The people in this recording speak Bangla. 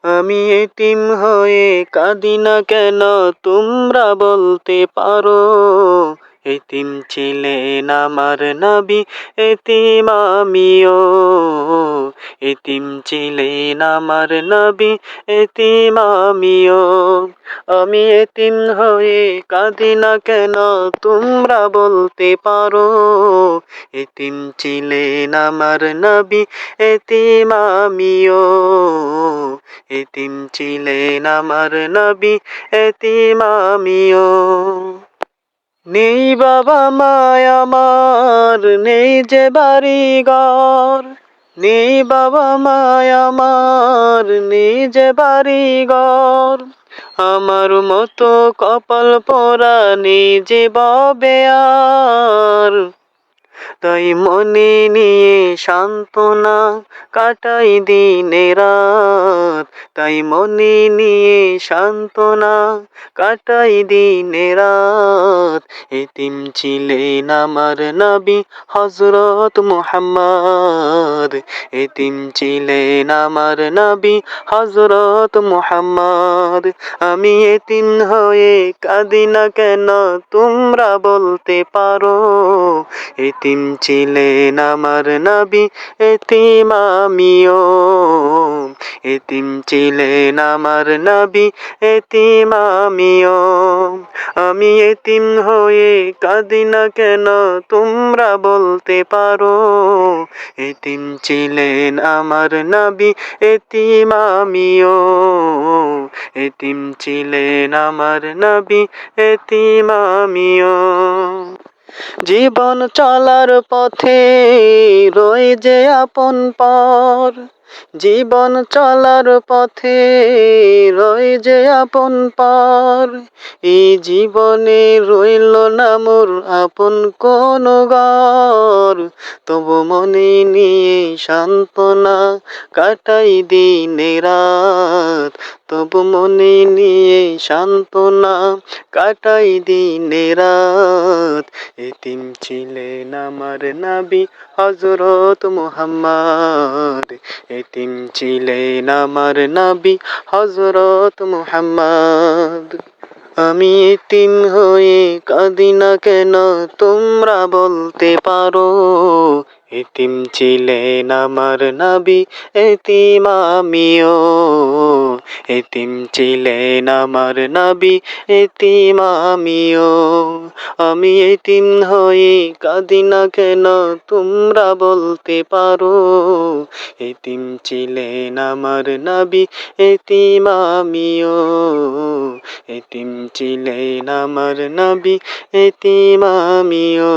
আমি এতিম হয়ে কাঁদি না কেন, তোমরা বলতে পারো। এতিম ছিলেন আমার নবী, এতিম আমিও। এতিম ছিলেন আমার নবী, এতিম আমিও। আমি এতিম হয়ে কাঁদি না কেন, তোমরা বলতে পারো। এতিম ছিলেন আমার নবী, এতিম আমিও। এতিম ছিলেন আমার নবী, এতিম আমিও। নেই বাবা মায় আমার, নেই যে বাড়ি ঘর। নেই বাবা মায় আমার, নেই যে বাড়ি ঘর। আমার মতো কপাল পোড়া নেই যে ববে আর। তাই মনে নিয়ে সান্ত্বনা কাটাই দিনে রাত। তাই মনে নিয়ে সান্ত্বনা কাটাই দিনে রাত। এতিম ছিলেন আমার নবী হযরত মুহাম্মদ। এতিম ছিলেন আমার নবী হযরত মুহাম্মদ। আমি এতিম হয়ে কাঁদি না কেন, তোমরা বলতে পারো। এতিম ছিলেন আমার নবী, এতিম আমিও। এতিম ছিলেন আমার নবী, এতিম আমিও। আমি এতিম হয়ে কাঁদি না কেন, তোমরা বলতে পারো। এতিম ছিলেন আমার নবী, এতিম আমিও। এতিম ছিলেন আমার নবী, এতিম আমিও। জীবন চলার পথে রয়ে যে আপন পর। জীবন চলার পথে রয়ে যে আপন পর। এই জীবনে রইল না মোর আপন কোন ঘর। তবু মনে নিয়ে সান্ত্বনা কাটাই দিনে রাত। তবু মনে নিয়ে সান্ত্বনা কাটাই দিনে রাত। এতিম ছিলেন আমার নবী হযরত মুহাম্মদ। এতিম ছিলেন আমার নবী হযরত মুহাম্মদ। আমি এতিম হয়ে কাঁদি না কেন, তোমরা বলতে পারো। এতিম ছিলেন আমার নবী, এতিম আমিও। এতিম ছিলেন আমার নবী, এতিম আমিও। আমি এতিম হয়ে কাঁদি না কেন, তোমরা বলতে পারো। এতিম ছিলেন আমার নবী, এতিম আমিও। এতিম ছিলেন আমার নবী, এতিম আমিও।